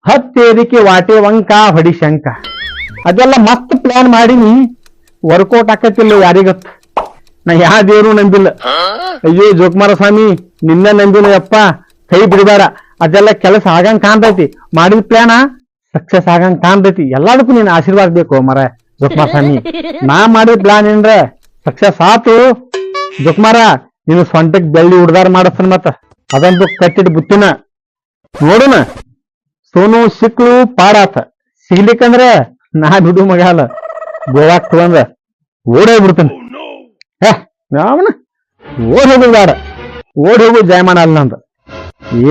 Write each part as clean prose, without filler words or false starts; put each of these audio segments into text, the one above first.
ಹತ್ತೇರಿಕೆ ವಾಟೆ ವಂಕ ಹೊಡಿ ಶಂಕ ಅದೆಲ್ಲ ಮಸ್ತ್ ಪ್ಲಾನ್ ಮಾಡೀನಿ. ವರ್ಕೌಟ್ ಆಕತಿಲ್ಲ ಯಾರಿಗತ್ತ. ನಾ ಯಾ ದೇವ್ರು ನಂಬಿಲ್ಲ. ಅಯ್ಯೋ ಜೋಕುಮಾರ ಸ್ವಾಮಿ ನಿನ್ನ ನಂಬಿನ ಯಪ್ಪ, ಕೈ ಬಿಡಬೇಡ. ಅದೆಲ್ಲ ಕೆಲಸ ಆಗಂಗ್ ಕಾಣ್ತೈತಿ. ಮಾಡಿದ ಪ್ಲಾನ ಸಕ್ಸಸ್ ಆಗಂಗ್ ಕಾಣ್ತೈತಿ. ಎಲ್ಲದಕ್ಕೂ ನೀನ್ ಆಶೀರ್ವಾದ ಬೇಕು ಮರ ಜೋಕುಮಾರ ಸ್ವಾಮಿ. ನಾ ಮಾಡಿದ ಪ್ಲಾನ್ ಏನ್ರ ಸಕ್ಸಸ್ ಆತು ಜೋಕುಮಾರ, ನೀನು ಸೊಂಟಕ್ ಬೆಳ್ಳಿ ಉಡ್ದಾರ ಮಾಡಸ್ತನ. ಮತ್ತ ಅದಂತೂ ಕಟ್ಟಿಡ್ ಬುತ್ತಿನ ನೋಡುನ. ಸೋನು ಸಿಕ್ಲು ಪಾಡಾತ, ಸಿಗ್ಲಿಕ್ಕಂದ್ರ ನಾ ಬಿಡು ಮಗ ಅಲ್ಲ, ಗೋವಾಕ್ ತಗೊಂಡ ಓಡೇ ಬಿಡ್ತಾನೆ. ಯಾವನ ಓಡ್ ಹೋಗುದು ಬೇಡ, ಓಡ್ ಹೋಗುದು ಜಯಮಾನ ಅಲ್ಲ ನಂದು.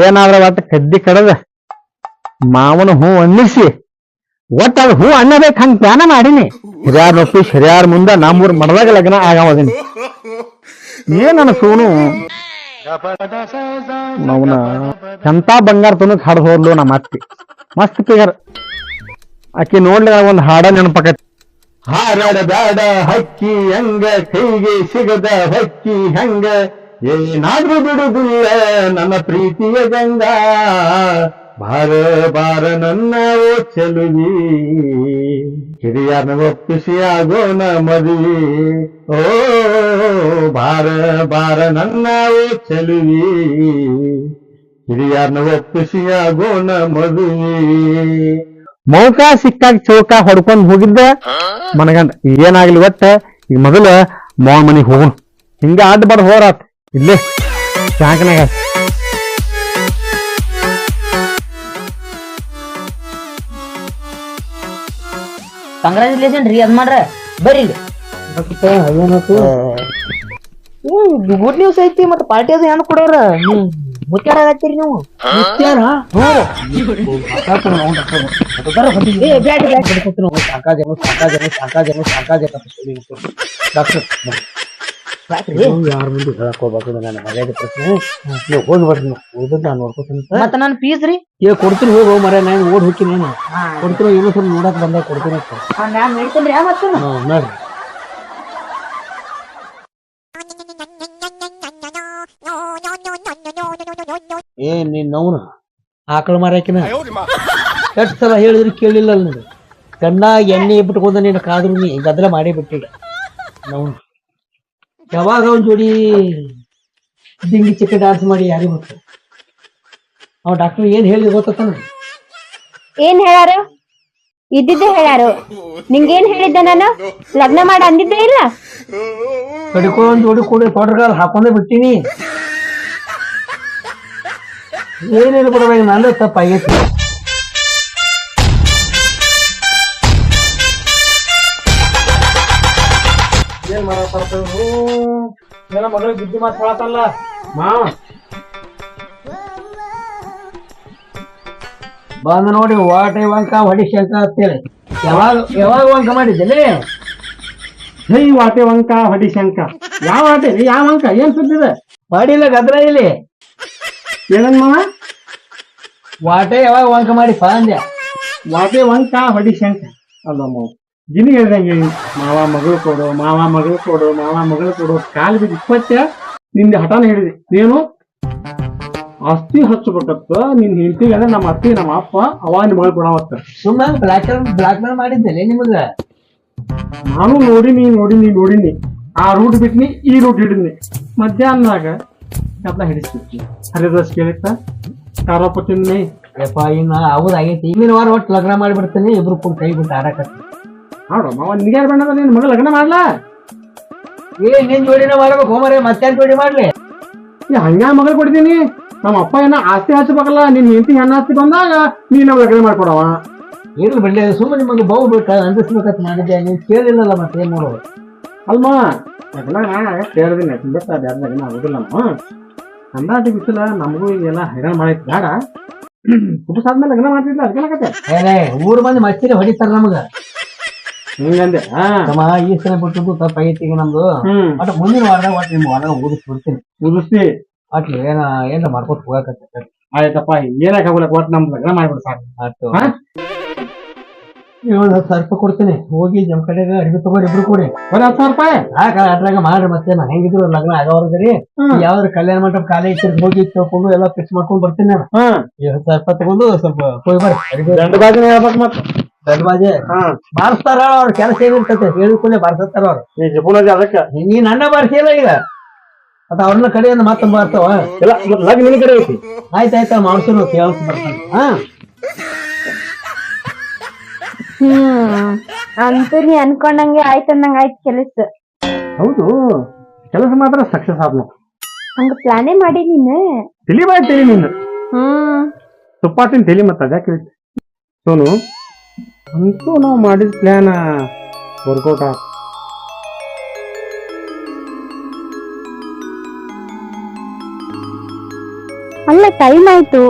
ಏನಾದ್ರ ಒಟ್ಟ ಕದ್ದಿ ಕಡದ ಮಾವನ ಹೂ ಅನ್ನಿಸಿ ಒಟ್ಟ ಅದು ಹೂ ಅನ್ನಬೇಕು ಹಂಗ ಪ್ಲಾನ ಮಾಡೀನಿ. ಹಿರಿಯಾರ್ ನೊಪ್ಪಿ ಹಿರಿಯಾರ ಮುಂದ ನಮ್ಮೂರ್ ಮಡದಾಗ ಲಗ್ನ ಆಗವದೀನಿ. ಏನನ ಸೋನು ಅವನ ಎಂತ ಬಂಗಾರ ತುನಕ್ ಹಾಡ್ ಹೋದ್ಲು ನಮ್ಮ ಅತ್ತಿ. ಮಸ್ತ್ ಪಿಗರ್ ಆಕಿ ನೋಡ್ಲಿ ಒಂದ್ ಹಾಡ ನೆನಪಕತಿ. ಹಾರಾಡ ಬ್ಯಾಡ ಹಕ್ಕಿ ಹಂಗ, ಕೈಗೆ ಸಿಗದ ಹಕ್ಕಿ ಹಂಗ, ಏನಾದ್ರೂ ಬಿಡುದಿಲ್ಲ ನನ್ನ ಪ್ರೀತಿಯ ಗಂಗಾ. ಬಾರ ಬಾರ ನನ್ನ ಓ ಚೆಲುವಿ, ಹಿರಿಯರನ್ನ ಒಪ್ಪಿಸಿ ಆಗೋಣ ಮದುವೆ. ಓ ಬಾರ ಬಾರ ನನ್ನ ಓ ಚೆಲುವಿ, ಹಿರಿಯರನ್ನ ಒಪ್ಪಿಸಿ ಆಗೋಣ ಮದುವೆ. ಮೌಕ ಸಿಕ್ಕಾಗ ಚೌಕ ಹೊಡ್ಕೊಂಡ್ ಹೋಗಿದ್ದ ಮನಗಂಡ. ಏನಾಗ್ಲಿ ಒಟ್ಟ ಈಗ ಮೊದಲ ಮಾವನ ಮನಿಗ್ ಹೋಗೋಣ. ಹಿಂಗ ಅಡ್ಡ ಬಡ ಹೋರಾತ್ ಇಲ್ಲೇ ಚಾಕನಾಗ. ಕಂಗ್ರಾಚುಲೇಷನ್ ರೀ, ಅದ್ ಮಾಡ್ರ ಬರ್ರಿ. ಗುಡ್ ನ್ಯೂಸ್ ಐತಿ. ಮತ್ತ ಪಾರ್ಟಿ ಅದು ಹೆಣ್ಣು ಕೊಡೋರ ಮುತ್ಯಾರ ಆಗತ್ತೀರಿ ನೀವು. ಯಾರ ಮುಂದೆ ಹೇಳಕ್ ಹೋಗ್ಬೇಕು, ನನ್ನ ಮರ್ಯಾದೆ ಪ್ರಶ್ನೆ. ನೀವು ಹೋಗಿ ಬರ್ರಿ, ಓದದ್ ನಾನು ನೋಡ್ಕೊತೀನಿ. ಮತ್ತ ನಾನು ಫೀಸ್ ರೀ ಕೊಡ್ತೀನಿ, ಹೋಗೋ ಮರ. ನಾನು ಓಡ್ ಹೋಗ್ತೀನಿ, ನಾನು ಕೊಡ್ತೀನಿ. ಇನ್ನೂ ಸ್ವಲ್ಪ ನೋಡಕ್ ಬಂದಾಗ ಕೊಡ್ತೀನಿ. ನಾನು ಹೇಳ್ತೀನಿ ರೀ. ಮತ್ತೆ ನೋಡ್ರಿ ಏ ನೀನ್ ನವ್ನ ಆಕಳ ಮಾರಾಕಿನ ಎಷ್ಟು ಸಲ ಹೇಳಿದ್ರು ಕೇಳಿಲ್ಲ ನನಗೆ. ಕಣ್ಣಾಗ ಎಣ್ಣೆ ಬಿಟ್ಕೊಂಡ ನೀನು ಕಾದ್ರು ನೀ ಗದ್ದಲ ಮಾಡೇ ಬಿಟ್ಟಿಲ್ಲ. ನಾವು ಯಾವಾಗ ಅವನ್ ಜೋಡಿ ದಿಂಗಿ ಚಿಕ್ಕ ಡಾನ್ಸ್ ಮಾಡಿ ಯಾರಿಗೆ ಗೊತ್ತ. ಅವ ಡಾಕ್ಟರ್ ಏನ್ ಹೇಳಿ ಗೊತ್ತಾನ? ಏನ್ ಹೇಳಾರು? ಇದ್ದಿದ್ದೆ ಹೇಳಾರು. ನಿಂಗೇನ್ ಹೇಳಿದ್ದೆ ನಾನು? ಲಗ್ನ ಮಾಡಿ ಅಂದಿದ್ದೆ ಇಲ್ಲ? ಕಡಿಕೊಂಡ್ ಜೋಡಿ ಕೂಡ ಪೌಡರ್ ಹಾಕೊಂಡೇ ಬಿಟ್ಟಿನಿ. ಏನೇನು ಕೊಡ್ಬೇಕು, ನಂದು ತಪ್ಪಾಗೈತಿ. ಏನ್ ಮಾಡೋ ಮಗಳಿಗೆ ಬುದ್ಧಿ ಮಾತು ಹೇಳತ್ತಲ್ಲ ಮಾವ. ಬಂದು ನೋಡಿ ವಾಟೆ ವಂಕ ಹೊಡಿ ಶಂಕ ಅಂತೇಳಿ ಯಾವಾಗ ವಂಕ ಮಾಡಿದ್ದೇನೆ? ಹೈ ವಾಟೆ ವಂಕ ಹೊಡಿ ಶಂಕ. ಯಾವ ಆಟೆ ಯಾವ ಅಂಕ? ಏನ್ ಸುದ್ದಿದೆ? ಮಾಡಿಲ್ಲ ಗದ್ರ ಇಲ್ಲಿ ಏನನ್ ಮಾವ? ವಾಟೆ ಯಾವಾಗ ವಂಕ ಮಾಡಿ ಅಂದ್ಯ? ವಾಟೆ ವಂಕ ಹೊಡಿ ಶಂಕ ಅಲ್ಲ ಮಾವ. ಗಿನಿ ಹೇಳ್ದಂಗೆ ಮಾವ ಮಗಳು ಕೊಡು, ಮಾವ ಮಗಳು ಕೊಡು, ಮಾವ ಮಗಳು ಕೊಡು. ಕಾಲ್ ಬಿದ್ದು 20 ನಿಂದ ಹಠಾನ ಹೇಳಿದೆ. ನೀನು ಆಸ್ತಿ ಹಚ್ಚಬೇಕತ್ತ ನಿನ್ ಹೆಂಡತಿಗೆ ಅಂದ್ರೆ ನಮ್ಮ ಅತ್ತಿ ನಮ್ಮ ಅಪ್ಪ ಅವಾಗ ಮಗಳು ಕೊಡವತ್ತ. ಸುಮ್ಮನೆ ಬ್ಲಾಕ್ ಮೇಲ್ ಮಾಡಿದ್ದೇನೆ ನಿಮಗ. ನಾನು ನೋಡಿನಿ. ಆ ರೂಟ್ ಬಿಟ್ನಿ, ಈ ರೂಟ್ ಹಿಡಿದ್ನಿ. ಮಧ್ಯಾಹ್ನದಾಗ ಕತ್ಲ ಹಿಡಿಸ್ಬಿಟ್ನಿ. ಹರಿದಾಸ್ ಕೇಳಿತ್ತ ಕಾರಪ್ಪ ತಿಂದ್ನಿ. ಯಪ್ಪ ಇನ್ನ ಹೌದಾಗೈತಿ. ಈಗಿನ ವಾರ ಒಟ್ಟು ಲಗ್ನ ಮಾಡಿಬಿಡ್ತೀನಿ. ಇಬ್ರು ಕೂಡ ಕೈ ಬಿಟ್ಟು ಆಡಕತ್ತಿ. ನೋಡು ಮಾವ, ನಿನ್ಗೆ ಬಣ್ಣದ ನಿನ್ ಮಗ ಲಗ್ನ ಮಾಡ್ಲಾ? ನಿನ್ ಜೋಡಿನ ಮಾಡ್ಬೇಕು ಹೋಮರೆ, ಮತ್ತೆ ಜೋಡಿ ಮಾಡ್ಲಿ? ಹಂಗ ಮಗಳು ಕೊಡ್ತೀನಿ. ನಮ್ಮ ಅಪ್ಪ ಏನ ಆಸ್ತಿ ಹಚ್ಚಬೇಕಲ್ಲ. ನಿನ್ ಹೆಂಡತಿ ಹೆಣ್ಣು ಆಸ್ತಿ ಬಂದಾಗ ನೀನ್ ಲಗ್ನ ಮಾಡ್ಕೊಡವ. ಇರ್ಲಿ ಬಿಡ್ಲಿ, ಸುಮ್ಮನೆ ನಿಮಗೆ ಬಹು ಬೇಕು ಅಂದಿಸ್ಬೇಕಂತ ಮಾಡಿದ್ದೆ. ನೀನ್ ಕೇಳಿಲ್ಲಲ್ಲ ಮತ್ತೆ ಏನ್ ನೋಡುವ ಅಲ್ಮ. ಕೇಳಿದೀನಿ ಬಿಟ್ಟ ಲಗ್ನ ಆಗುದಿಲ್ಲ. ನಮ್ಮ ಅಂದಾಟಿ ಬಿಸಿಲ ನಮಗೂ ಈಗೆಲ್ಲ ಹೈರಾಣ ಮಾಡೈತಿ. ಬೇಡ ಕುಟುಸಾದ್ಮೇಲೆ ಲಗ್ನ ಮಾಡ್ತಿದ್ಲ ಅದಕ್ಕೆ ಏನೇ ಊರ್ ಮಂದಿ ಮಸ್ತಿರಿ ಹೊಡಿತಾರ ನಮಗ. ಹಿಂಗಂದೆ ಈ ಸಲ ಬಿಟ್ಟು ತಪ್ಪಾಗೈತಿ ಈಗ ನಮ್ದು. ಬಟ್ ಮುಂದಿನ ವಾರದಾಗ ಒಟ್ಟು ನಿಮ್ ವಾರ ಓದಿಸ್ಬಿಡ್ತೀನಿ. ಓದಿಸ್ತಿ ಅಟ್ಲಿ ಏನ ಮಾಡ್ಕೊತ ಹೋಗಕತ್ತ. ಆಯ್ತಪ್ಪ, ಏನಾಗಲ್ಲ ಒಟ್ಟು ನಮ್ ಲಗ್ನ ಮಾಡ್ಬಿಡ ಸಾಕು. ಆಯ್ತು ಒಂದ್ 10,000 ರೂಪಾಯಿ ಕೊಡ್ತೀನಿ. ಹೋಗಿ ಜಮ್ ಕಡೆಗೆ ಅಡಿಗೆ ತಗೋರಿ ಇಬ್ರು ಕೂಡಿ. ಬರೀ 10,000 ರೂಪಾಯಿ ಅದ್ರಾಗ ಮಾಡ್ರಿ. ಮತ್ತೆ ನಾ ಹೆಂಗಿದ್ರು ಲಗ್ನ ಆಗವ್ರದ್ರಿ. ಯಾವ್ದ್ರ ಕಲ್ಯಾಣ ಮಂಟಪ ಖಾಲಿ ಐತಿ ಹೋಗಿ ತಿಳ್ಕೊಂಡು ಎಲ್ಲ ಫಿಕ್ಸ್ ಮಾಡ್ಕೊಂಡ್ ಬರ್ತೀನಿ ನಾನು. 10,000 ರೂಪಾಯಿ ತಗೊಂಡು ಸ್ವಲ್ಪ ಹೋಗಿ ಬರ್ರಿ. ದಂಡ ಬಾಜಿನ ಹೇಳ್ಬೇಕು. ಮತ್ತೆ ದಂಡ ಬಾಜಿ ಬಾರಿಸ್ತಾರ ಅವ್ರ ಕೆಲಸ ಏನಿರ್ತೈತೆ ಹೇಳಿದ್ಕೂಲೆ ಬಾರಿಸ್ತಾರ ಅವ್ರು. ಈ ಜಪುಣಜಿ ಅದಕ್ಕೆ ನೀನ್ ಅಣ್ಣ ಬಾರಿಸಿಲ್ಲ ಈಗ ಮತ್ತ ಅವ್ರನ್ನ ಕಡೆಯಿಂದ ಮತ್ತೊಂದು ಬರ್ತಾವ. ಇಲ್ಲ ಲಗ್ನ ನಿನ್ನ ಕಡೆ ಐತಿ. ಆಯ್ತಾಯ್ತ ಮಾಡ್ಸೋನು ಕೇಳ್ಸ್ ಬರ್ತಾನೆ. ಅಂತೂ ನೀ ಅನ್ಕೊಂಡಂಗೆ ಆಯ್ತಂದಂಗ ಆಯ್ತು ಕೆಲಸ. ಹೌದು ಕೆಲಸ ಮಾತ್ರ ಸಕ್ಸಸ್ ಆದ್ನು. ಹಂಗ ಪ್ಲಾನೇ ಮಾಡಿ ನೀನು ತಲಿ ನಿಂದು ತುಪ್ಪಾಟಿನ ತಲಿ ಮತ್ತ ಅದ್ಯಾಕೆ ಸೋನು ಅಂತೂ ನಾವು ಮಾಡಿದ ಪ್ಲಾನ್ ವರ್ಕೌಟ್ ಆಗ. ಅಲ್ಲ ಟೈಮ್ ಆಯ್ತು.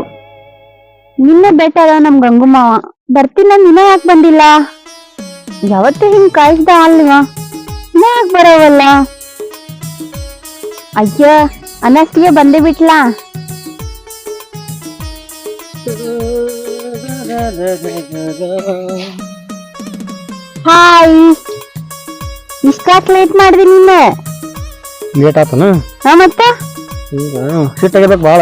ನಿನ್ನೆ ಭೇಟಿ ಅದ ನಮ್ ಗಂಗುಮಾವ. ಬರ್ತೀನ ನಿನ್ನ ಯಾಕೆ ಬಂದಿಲ್ಲ? ಯಾವತ್ತೂ ಹಿಂಗ್ ಕಾಯಿಸ್ದ ಅಲ್ವಾ? ಇನ್ನ ಯಾಕೆ ಬರೋವಲ್ಲ? ಅಯ್ಯ ಅನ್ನಷ್ಟಿಗೆ ಬಂದೇ ಬಿಟ್ಲಾ? ಹಾಯ್, ಇಷ್ಟಾಕ್ ಲೇಟ್ ಮಾಡಿದೆ ನಿನ್ನೆ? ಲೇಟ್ ಆತನ? ಮತ್ತ ಸಿಟ್ ಆಗಿರ್ಬೇಕು ಬಾಳ.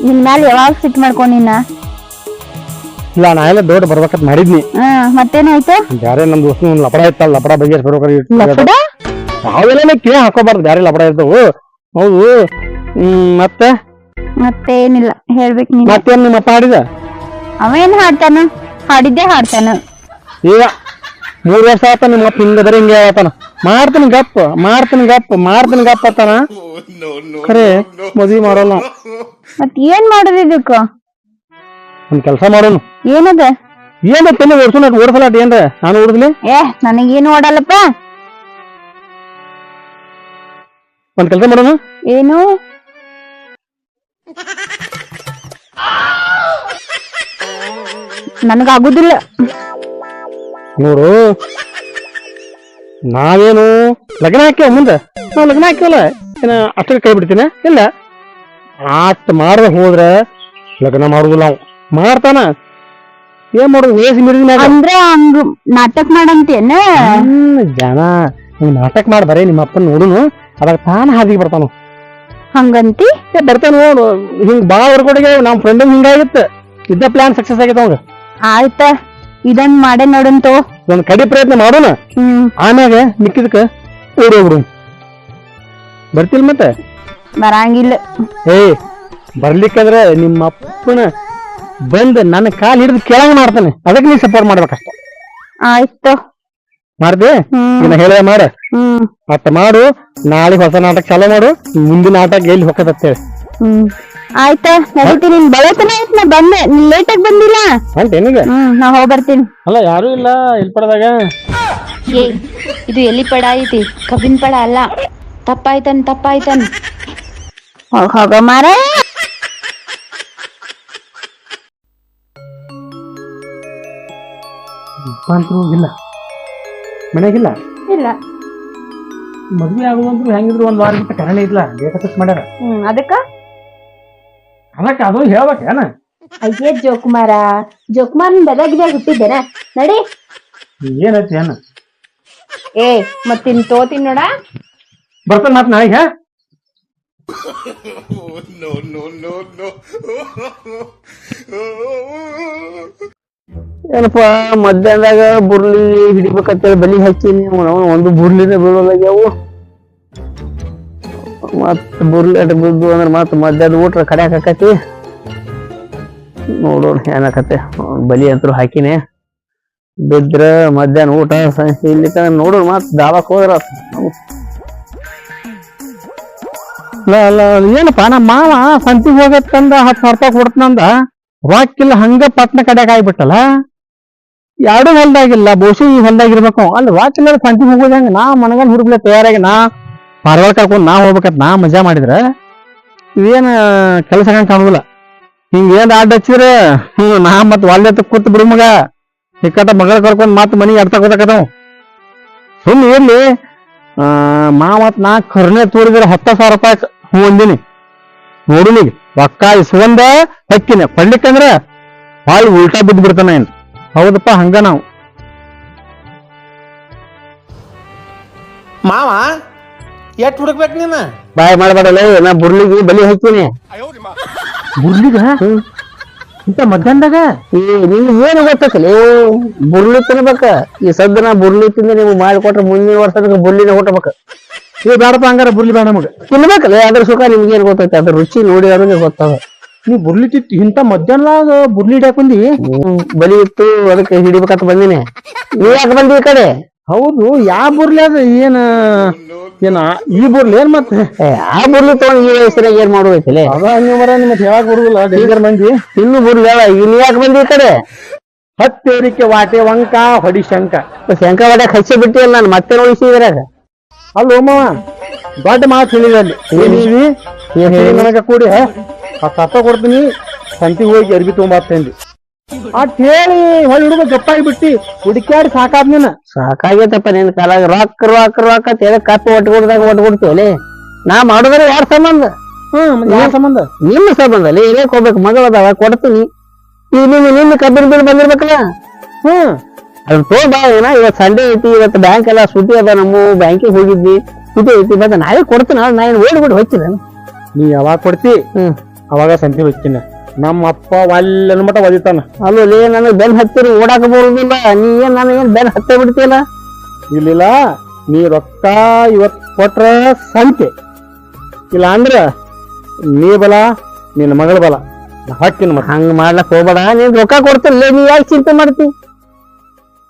ನಿನ್ ಮ್ಯಾಲ ಯಾವಾಗ ಸಿಟ್ ಮಾಡ್ಕೊಂಡಿನ? ಇಲ್ಲ ನಾ ಎಲ್ಲ ದೊಡ್ಡ ಬರ್ಬೇಕಂತ ಮಾಡಿದ್ನಿ. ಮತ್ತೇನಾಯ್ತು? ಬ್ಯಾರೆ ನಮ್ ದೋಸ್ತ ಒಂದ್ ಲಪಡ ಇತ್ತಲ್ಲ, ಲಪಡ ಬಗ್ಗೆ ನಾವೆಲ್ಲ ಕೇಳಿ ಹಾಕೋಬಾರ್ದು. ಬ್ಯಾರೆ ಲಪಡ ಇರ್ತವು. ಹೌದು. ಮತ್ತೇನಿಲ್ಲ ಹೇಳ್ಬೇಕು ನೀನ್. ಮತ್ತೇನ್ ನಿಮ್ಮ ಅಪ್ಪ ಹಾಡಿದ? ಅವೇನ್ ಹಾಡ್ತಾನ? ಹಾಡಿದ್ದೆ ಹಾಡ್ತಾನ. ಈಗ 3 ವರ್ಷ ಆತ ನಿಮ್ಮ ಅಪ್ಪ ಹಿಂಗದ್ರೆ ಹಿಂಗೆ ಆತಾನ. ಮಾಡ್ತೀನಿ ಗಪ್ಪ ಆತಾನ. ಖರೆ ಮದ್ವಿ ಮಾಡೋಲ್ಲ. ಮತ್ ಏನ್ ಮಾಡೋದು ಇದಕ್ಕ? ಒಂದ್ ಕೆಲ್ಸ ಮಾಡೋನು. ಏನದ? ಏನ ತಲೆ ಓಡಿಸಲಾಟ ಏನ್ರ ನಾನು ಓಡಿದ್ಲಿ? ನನಗೇನು ಓಡಲ್ಲಪ್ಪ. ಒಂದ್ ಕೆಲ್ಸ ಮಾಡೋನು. ಏನು? ನನಗಾಗುದಿಲ್ಲ. ನೋಡು ನಾವೇನು ಲಗ್ನ ಹಾಕ್ಯವ ಮುಂದೆ ನಾವ್ ಲಗ್ನ ಹಾಕ್ಯವಲ್ಲ ಏನ ಅಷ್ಟಕ್ಕೆ ಕೈ ಬಿಡ್ತೀನಿ? ಇಲ್ಲ ಅಷ್ಟ್ ಮಾಡ್ದ ಹೋದ್ರೆ ಲಗ್ನ ಮಾಡುದಿಲ್ಲ. ನಾವು ಮಾಡ್ತಾನ ಏನ್ ಮಾಡುದು? ವಯಸ್ಸು ಮೀರಿದ ಅಂದ್ರೆ ಹಂಗ ನಾಟಕ ಮಾಡಂತೇನ? ಜನ ನಾಟಕ ಮಾಡಿ ಬರೇ ನಿಮ್ಮ ಅಪ್ಪನ ನೋಡುನು ಅದಾಗ ತಾನ ಹಾದಿಗೆ ಬರ್ತಾನ. ಹಂಗಂತಿ ಬರ್ತಾನ ನೋಡು. ಹಿಂಗ್ ಬಾಳ ಹೊರಗಡೆಗೆ ನಮ್ ಫ್ರೆಂಡ್ ಹಿಂಗಾಗಿತ್ತ. ಇದ್ದ ಪ್ಲಾನ್ ಸಕ್ಸಸ್ ಆಗೈತ ಅವಾಗ. ಆಯ್ತ ಇದನ್ ಮಾಡೇ ನೋಡಂತು. ಒಂದ್ ಕಡಿ ಪ್ರಯತ್ನ ಮಾಡೋಣ. ಆಮ್ಯಾಗ ಮಿಕ್ಕಿದಕ್ಕ ಓಡೋಗ್ಬಿಡು. ಬರ್ತಿಲ್ ಮತ್ತೆ? ಬರಂಗಿಲ್ಲ. ಬರ್ಲಿಕ್ಕಂದ್ರ ನಿಮ್ಮ ಅಪ್ಪನ ಬಂದ್ ನನ್ನ ಕಾಲ್ ಹಿಡಿದು ಕೆಳಗೆ ಮಾಡ್ತಾನೆ. ಅದಕ್ಕೆ ನೀ ಸಪೋರ್ಟ್ ಮಾಡ್ಬೇಕಷ್ಟ. ಆಯ್ತು ಮಾಡ್ತಿ? ಹೇಳ ಮಾಡ ಅಷ್ಟ ಮಾಡು. ನಾಳೆ ಹೊಸ ನಾಟಕ ಚಾಲೂ ಮಾಡು. ಮುಂದಿನ ನಾಟಕ ಎಲ್ಲಿ ಹೊಕ್ಕತ್ತೇಳಿ. ಆಯ್ತಾ ನಡೀತೀನಿ. ಬಳತನ ಆಯ್ತು. ನಾ ಬಂದೆ, ನೀನ್ ಲೇಟ್ ಆಗಿ ಬಂದಿಲ್ಲ ಅಂತೇನಿಗ? ನಾ ಹೋಗಿ ಬರ್ತೀನಿ. ಅಲ್ಲ ಯಾರು ಇಲ್ಲ ಇಲ್ಲಿ ಪಡದಾಗ. ಇದು ಎಲ್ಲಿ ಪಡ ಐತಿ? ಕಬ್ಬಿನ ಪಡ ಅಲ್ಲ. ತಪ್ಪಾಯ್ತನ್ ಹೋಗ ಮಾರ. ಇಲ್ಲ ಮನೆಗಿಲ್ಲ. ಇಲ್ಲ ಮದ್ವೆ ಆಗುವಂದ್ರು ಹೆಂಗಿದ್ರು ಒಂದ್ ವಾರ ಬಿಟ್ಟು ಕರೆನೇ ಇಲ್ಲ. ಡೇಟ್ ಫಿಕ್ಸ್ ಮಾಡ್ಯಾರ. ಅದಕ್ಕ ಅದು ಹೇಳ್ಬೇಕೇನ? ಅಯ್ಯೇ ಜೋಕುಮಾರ ಬೆಳಗಿದಾಗ ಹುಟ್ಟಿದ್ದೇನ? ನಡಿ. ಏನೈತಿ ಏನ? ಮತ್ತಿನ್ ತೋತೀನಿ ನೋಡ. ಬರ್ತಾನ ಮತ್ ನಾಳೆಗೆ. ಏನಪ್ಪ ಮಧ್ಯಾಹ್ನದಾಗ ಬುರ್ಲಿ ಹಿಡಿಬೇಕಂತೇಳಿ ಬಲಿ ಹಾಕಿನಿ. ಒಂದು ಬುರ್ಲಿನೇ ಬೀಳೋದಾಗ್ಯಾವು. ಮತ್ ಬುರ್ಲಿ ಅಟ್ ಬಿದ್ದು ಅಂದ್ರ ಮತ್ ಮಧ್ಯಾಹ್ನ ಊಟ ಕಡ್ಯಾಕ್ ಆಕತಿ. ನೋಡೋಣ ಏನಾಕತ್ತೆ. ಬಲಿ ಅಂತೂ ಹಾಕಿನಿ. ಬಿದ್ರ ಮಧ್ಯಾಹ್ನ ಊಟ ಇಲ್ಲಿಕ ನೋಡೋಣ. ಮತ್ ದಾವಾಕ್ ಹೋದ್ರ ಏನಪ್ಪ ನಮ್ಮ ಮಾವ ಸಂತಿಗೆ ಹೋಗತ್ತಂದ 10,000 ರೂಪಾಯಿ ಕೊಡ್ತನಂದ. ರಾಕಿಲ್ಲ ಹಂಗ ಪಟ್ನ ಕಡ್ಯಾಕ್ ಆಗ್ಬಿಟ್ಟಲ್ಲ. ಎರಡು ಹೊಲ್ದಾಗಿಲ್ಲ. ಬಹುಶಃ ಈ ಹೊಲ್ದಾಗಿರ್ಬೇಕು. ಅಲ್ಲಿ ರಾಕಿಲ್ಲ ಸಂತಿಗೆ ಹೋಗೋದಂಗ ನಾ ಮನಗಂಡ್ ಹುಡುಗ್ಲೆ ತಯಾರಾಗಿ ನಾ ಪಾರ್ವಾಳ ಕರ್ಕೊಂಡ್ ನಾ ಹೋಗ್ಬೇಕಂತ ನಾ ಮಜಾ ಮಾಡಿದ್ರ ಇವೇನ ಕೆಲಸ ಕಾಣುದಿಲ್ಲ. ಹಿಂಗ ಏನ್ ಅಡ್ಡ ಹಚ್ಚಿದ್ರ ನಾ ಮತ್ ವಾಲ್ಯತ್ ಕೂತ್ ಬಿಡು ಮಗ. ಸಿಕ್ಕಟ ಮಗಳ ಕರ್ಕೊಂಡ್ ಮತ್ ಮನಿಗೆ ಅರ್ಥ ಕೂತಕತಾವ್. ಸುಮ್ ಇರ್ಲಿ. ಮತ್ ನಾ ಕರ್ನೆ ತೋರಿದ್ರೆ 10,000 ರೂಪಾಯಿ ಹೊಂದಿನಿ. ನೋಡುನಿಗೆ ರೊಕ್ಕ ಇಸ್ಕೊಂಡ ಹಕ್ಕಿನ ಕೊಡ್ಲಿಕ್ಕಂದ್ರ ಭಾಳ ಉಲ್ಟಾ ಬಿದ್ದು ಬಿಡ್ತಾನ. ಏನ್ ಹೌದಪ್ಪ ಹಂಗ ನಾವು ಮಾವ ಎಷ್ಟ್ ಹುಡುಕ್ಬೇಕು ನೀನು ಬಾಯ್ ಮಾಡ್ಬೇಡಲ್ಲ ನಾ ಬುರ್ಲಿಗೆ ಬಲಿ ಹಾಕ್ತೀನಿ ಬುರ್ಲಿಗ ಇಂತ ಮಧ್ಯಾಹ್ನದಾಗ ನಿಮ್ಗೆ ಏನು ಗೊತ್ತೈತಲ್ಲ ಬುರ್ಲಿ ತಿನ್ಬೇಕ ಈ ಸದ್ದ ನಾ ಬುರ್ಲಿ ತಿಂದ್ರೆ ನೀವು ಮಾಡಿಕೊಟ್ರೆ ಮುಂದಿನ ವರ್ಷ ಬುರ್ಲಿನ ಹುಟ್ಟಬೇಕ ಏ ಬೇಡಪ್ಪ ಹಂಗಾರ ಬುರ್ಲಿ ಬೇಡ ನಮಗ ತಿನ್ಬೇಕಲ್ಲ ಅದ್ರ ಸುಖ ನಿಮ್ಗೆ ಏನ್ ಗೊತ್ತೈತೆ ಅದ್ರ ರುಚಿ ನೋಡಿ ಅವ್ರಿಗೆ ಗೊತ್ತಾಗ ನೀ ಬುರ್ಲಿ ತಿತ್ತಿ ಇಂತ ಮಧ್ಯಾಹ್ನದಾಗ ಬುರ್ಲಿ ಹಿಡ್ಯಾಕ್ ಬಂದಿ ಬಲಿ ಇತ್ತು ಅದಕ್ಕೆ ಹಿಡಿಬೇಕಂತ ಬಂದಿನಿ ನೀವ್ ಯಾಕೆ ಬಂದಿ ಈ ಕಡೆ ಹೌದು ಯಾವ ಬುರ್ಲಿ ಅದ ಏನ ಈ ಬುರ್ಲಿ ಏನ್ ಮತ್ತೆ ಆ ಬುರ್ಲಿ ತಗೊಂಡ್ ಈ ವಯಸ್ಸಿನಾಗ ಏನ್ ಮಾಡುವೈತಿಲ್ಲ ಅದ ಹಂಗ ಮರ ನಿಮ್ ಹೇಳಕ್ ಬರುದಿಲ್ಲ ಡೇಂಜರ್ ಮಂದಿ ಇನ್ನು ಬುರ್ಲಿ ಅಲ್ಲ ಈಗ ನೀವ್ ಯಾಕೆ ಬಂದಿ ಈ ಕಡೆ ಹತ್ತೇರಿಕೆ ವಾಟೆ ವಂಕ ಹೊಡಿ ಶಂಕ ಶಂಕ ಹೊಡ್ಯಾಕ್ ಹಚ್ಚಿ ಬಿಟ್ಟಿಲ್ಲ ನಾನು ಮತ್ತೆ ನೋಡಿಸಿ ಇದ್ರಾಗ ಅಲ್ಲ ಮಾವ ದೊಡ್ಡ ಮಾತು ಹೇಳಿದ ಅಲ್ಲಿ ನನಗ ಕೂಡಿ ಹತ್ತ ಕೊಡ್ತೀನಿ ಸಂತಿಗೆ ಹೋಗಿ ಅರ್ಬಿ ತಗೊಂಬರ್ತೇನ್ರಿ ಅಟ್ ಹೇಳಿ ಹೊಳ್ಳಿ ಹುಡುಗ ಗಪ್ಪಾಗಿ ಬಿಟ್ಟಿ ಹುಡುಕ್ಯಾಡಿ ಸಾಕಾದ್ ನೀನ ಸಾಕಾಗೈತಪ್ಪ ನಿನ್ ಕಾಲಾಗ ರೊಕ್ಕ ರೊಕ್ಕ ರೊಕ್ಕ ಅಂತ ಹೇಳಿ ಕಪ್ಪು ಒಟ್ಕೊಡ್ತೀವಲ್ಲಿ ನಾ ಮಾಡೋದ್ರೆ ಯಾರ ಸಂಬಂಧ ಯಾವ ಸಂಬಂಧ ನಿಮ್ಮ ಸಂಬಂಧ ಅಲ್ಲಿ ಏನೇ ಹೋಗ್ಬೇಕು ಮಗಳದಾವ ಕೊಡ್ತೀನಿ ಈಗ ನಿನ್ನ ಕಬ್ಬಿನ ಬಿಲ್ ಬಂದಿರ್ಬೇಕಲ್ಲ ಅದನ್ನ ತಗೊಂಬಾ ಏನ ಇವತ್ತು ಸಂಡೇ ಐತಿ ಇವತ್ತು ಬ್ಯಾಂಕ್ ಎಲ್ಲ ಸುದ್ದಿ ಅದ ನಮ್ಮ ಬ್ಯಾಂಕಿಗೆ ಹೋಗಿದ್ವಿ ಇದು ಐತಿ ಮತ್ತೆ ನಾವೇ ಕೊಡ್ತೀನಿ ನಾ ಏನು ಓಡ್ಬಿಟ್ಟು ಹೋಗ್ತೀನಿ ನೀ ಯಾವಾಗ ಕೊಡ್ತಿ ಅವಾಗ ಸಂತಿ ಹೋಗ್ತೀನಿ ನಮ್ಮ ಅಪ್ಪ ಒಲ್ಲೆನ ಮಟ ಒದಿತಾನ ಅಲ್ಲಲ್ಲಿ ನನಗೆ ಬೆನ್ ಹತ್ತಿರ ಓಡಾಕ ಬರುದಿಲ್ಲ ನೀ ಏನ್ ನಾನು ಏನ್ ಬೆನ್ ಹತ್ತ ಬಿಡ್ತೀಯಲ್ಲ ಇಲ್ಲಿಲ್ಲ ನೀ ರೊಕ್ಕ ಇವತ್ ಕೊಟ್ರ ಸಂತೆ ಇಲ್ಲ ಅಂದ್ರ ನೀ ಬಲ ನಿನ್ನ ಮಗಳ ಬಲ ಹಾಕಿನ ಮತ ಹಂಗ ಮಾಡ್ಲಕ್ ಹೋಗ್ಬೇಡ ನೀನ್ ರೊಕ್ಕ ಕೊಡ್ತಿಲ್ಲ ನೀ ಯಾಕೆ ಚಿಂತೆ ಮಾಡ್ತಿ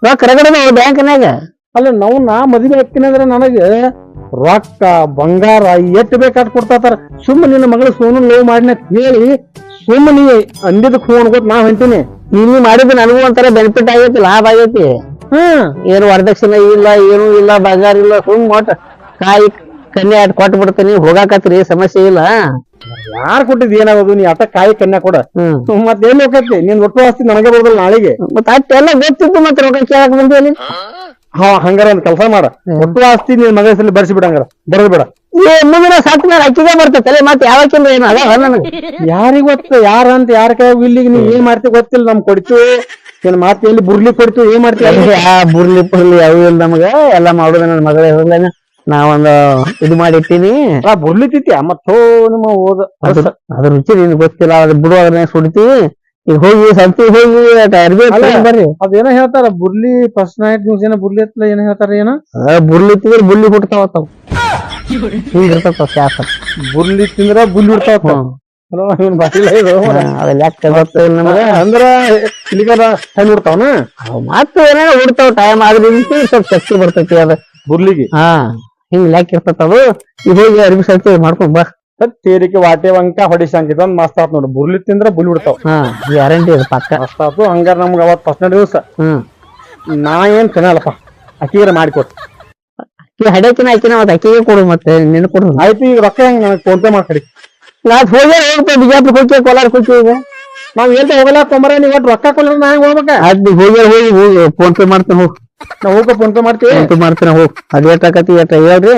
ರೊಕ್ಕ ರಗಡ ಬ್ಯಾಂಕ್ನಾಗ ಅಲ್ಲ ನಾವು ನಾ ಮದುವೆ ಹಾಕ್ತೀನಿ ಅಂದ್ರೆ ನನಗೆ ರೊಕ್ಕ ಬಂಗಾರ ಎಟ್ಟು ಬೇಕಾದ್ ಕೊಡ್ತಾರ ಸುಮ್ಮ ನಿನ್ನ ಮಗಳು ಸೋನು ಲವ್ ಮಾಡಿನ ಹೇಳಿ ಸುಮ್ಮ ನೀ ಅಂದಿದ್ದಕ್ಕೆ ಫೋನ್ ಕೊಟ್ಟು ನಾವ್ ಅಂತೀನಿ ಇಲ್ಲಿ ಮಾಡಿದ್ದು ನನಗೂ ಒಂಥರ ಬೆನಿಫಿಟ್ ಆಗೈತಿ ಲಾಭ ಆಗೈತಿ ಏನು ವರದಕ್ಷಿಣೆ ಇಲ್ಲ ಏನೂ ಇಲ್ಲ ಬಂಗಾರ ಇಲ್ಲ ಸುಮ್ ಒಟ್ಟ ಕಾಯಿ ಕನ್ಯಾ ಆಟ ಕೊಟ್ಟು ಬಿಡ್ತೀನಿ ಹೋಗಾಕತ್ರಿ ಸಮಸ್ಯೆ ಇಲ್ಲ ಯಾರು ಕೊಟ್ಟಿದ್ ಏನಾಗೋದು ನೀ ಅಟ ಕಾಯಿ ಕನ್ಯಾ ಕೊಡ ಮತ್ತೇನ್ ಹೋಗತ್ತೆ ನೀನ್ ಒಟ್ಟು ಆಸ್ತಿ ನನಗೆ ಬರೋದಿಲ್ಲ ನಾಳೆಗೆ ಮತ್ತ ಅಷ್ಟೆಲ್ಲ ಗೊತ್ತಿತ್ತು ಮತ್ತೆ ರೊಕ್ಕ ಕೇಳಕ್ ಬಂದಿ ಹಂಗಾರ ಒಂದ್ ಕೆಲಸ ಮಾಡ ಒಟ್ಟು ಆಸ್ತಿ ನಿನ್ ಮಗ ಹೆಸರಲ್ಲಿ ಬರ್ಸಿ ಬಿಡ ಹಂಗಾರ ಬರೋದ್ ಬೇಡ ಮುಂದಿನ ಸಾಕು ಮೇಲೆ ಅಕ್ಕಿಗೆ ಬರ್ತೈತಲ್ಲ ಮತ್ತೆ ಯಾವಕ್ಕಿಂದ ಏನು ಅದ ನನಗೆ ಯಾರಿಗ ಗೊತ್ತ ಯಾರ ಅಂತ ಯಾರ ಕೈ ಇಲ್ಲಿಗೆ ನೀವ್ ಏನ್ ಮಾಡ್ತೀವಿ ಗೊತ್ತಿಲ್ಲ ನಮ್ ಕೊಡ್ತೀವಿ ಏನ್ ಮಾತಿ ಎಲ್ಲಿ ಬುರ್ಲಿ ಕೊಡ್ತೀವಿ ಏನ್ ಮಾಡ್ತೀವಿ ಆ ಬುರ್ಲಿ ಪುರ್ಲಿ ಅವು ಇಲ್ಲ ನಮಗ ಎಲ್ಲ ಮಾಡುದ ನನ್ನ ಮಗಳೇ ಹೋಗ್ಲೇನ ನಾವೊಂದು ಇದು ಮಾಡಿಟ್ಟಿನಿ ಬುರ್ಲಿ ತಿತ್ತಿ ಮತ್ತೋ ನಿಮ್ಮ ಓದ ಅದ್ರ ರುಚಿ ನಿನ್ ಗೊತ್ತಿಲ್ಲ ಅದ್ ಬಿಡು ಅದನ್ನ ಸುಡ್ತೀವಿ ಈಗ ಹೋಗಿ ಸಂತಿ ಹೋಗಿ ಬರ್ರಿ ಅದೇನೋ ಹೇಳ್ತಾರ ಬುರ್ಲಿ ಫಸ್ಟ್ ನೈಟ್ ನ್ಯೂಸ್ ಏನೋ ಬುರ್ಲಿ ಹತ್ತಲ ಏನೋ ಹೇಳ್ತಾರ ಏನ ಬುರ್ಲಿ ತಿಂದ್ರೆ ಬುರ್ಲಿ ಹುಡ್ತಾವತ್ತಾವ ಹಿಂಗಿರ್ತಾವ ಶಾಸ ಬುರ್ಲಿ ತಿಂದ್ರ ಬುಲ್ಲಿ ಹುಡ್ತಾವ ಅಂದ್ರ ಇಲ್ಲಿಗಾರ ಹೆಂಗ್ ಹುಡ್ತಾವನ ಮತ್ತೆ ಏನೇನೋ ಹುಡ್ತಾವ ಟೈಮ್ ಆದ್ರೆ ಸ್ವಲ್ಪ ಶಕ್ತಿ ಬರ್ತೈತಿ ಅದ ಬುರ್ಲಿಗೆ ಹಿಂಗ್ ಲ್ಯಾಕ್ ಇರ್ತದ ಅದು ಈಗ ಹೋಗಿ ಅರ್ಬಿ ಸಂತಿ ಮಾಡ್ಕೊಂಡ್ ಬಾ ತೇರಿಕೆ ವಾಟೆ ವಂಕ ಹೊಡಿಸಂಗಿದ ಒಂದ್ ಮಸ್ತ್ ಆತ್ ನೋಡ್ರಿ ಬುರ್ಲಿ ತಿಂದ್ರ ಬುಲ್ಲಿ ಬಿಡ್ತಾವ ಗ್ಯಾರಂಟಿ ಅದು ಪಕ್ಕ ಮಸ್ತ್ ಆತು ಹಂಗಾರ ನಮ್ಗ ಅವತ್ ಫಸ್ಟ್ ದಿವಸ ನಾ ಏನ್ ತಿನ್ನಲ್ಲಪ್ಪ ಅಕ್ಕಿಗಾರ ಮಾಡಿಕೊಟ್ ಅಕ್ಕಿ ಹಡಕಿನ ಅಕ್ಕಿನ ಮತ್ತ ಅಕ್ಕಿಗೆ ಕೊಡು ಮತ್ತೆ ನಿನ್ ಕೊಡು ಆಯ್ತು ಈಗ ರೊಕ್ಕ ಹೆಂಗ್ ನನಗೆ ಫೋನ್ ಪೇ ಮಾಡಿ ನಾವ್ ಹೋಗ್ತಾ ಬಿಜಾಪುರ ಹೋಗಿ ಕೋಲಾರ ಹೋಗಿ ನಾವ್ ಏನ್ ಹೋಗಲ್ಲ ತೊಂಬರ ನೀವ್ ಒಟ್ಟು ರೊಕ್ಕ ಕೊಲ್ಲ ನಾ ಹೆಂಗ್ ಹೋಗ್ಬೇಕ ಅದ್ ಹೋಗಿ ಫೋನ್ ಪೇ ಮಾಡ್ತೇನೆ ಹೋಗ್ ನಾವ್ ಹೋಗ ಫೋನ್ ಪೇ ಮಾಡ್ತೀವಿ ಫೋನ್ ಪೇ ಮಾಡ್ತೇನೆ ಹೋಗ್ ಅದ್ ಎಷ್ಟಾಕತಿ ಎಷ್ಟ ಹೇಳ್ರಿ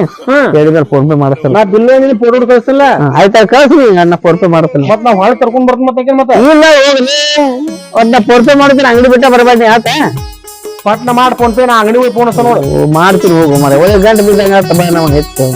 ಹೇಳಿದ್ರೆ ಫೋನ್ ಪೇ ಮಾಡ್ತೇನೆ ನಾ ಬಿಲ್ ನೀನು ಫೋಟೋ ಕಳಿಸಿಲ್ಲ ಆಯ್ತಾ ಕಳ್ಸಿ ನನ್ನ ಫೋನ್ ಪೇ ಮಾಡ್ತೇನೆ ಮತ್ ನಾವ್ ಹೊಳೆ ಕರ್ಕೊಂಡ್ ಬರ್ತ ಮತ್ತೆ ಇಲ್ಲ ಹೋಗ್ಲಿ ಒಟ್ಟ ಫೋನ್ ಪೇ ಮಾಡ್ತೀನಿ ಅಂಗಡಿ ಬಿಟ್ಟ ಬರ್ಬಾರ್ದು ಆತ ಪಟ್ನ ಮಾಡಿ ಫೋನ್ ಪೇ ನಾ ಅಂಗಡಿ ಹೋಗಿ ಫೋನ್ ನೋಡು ಮಾಡ್ತೀನಿ ಹೋಗು ಮರ ಒಳ್ಳೆ ಗಂಟು ಬಿದ್ದಂಗ ನಮಗೆ ಹೆಚ್ಚು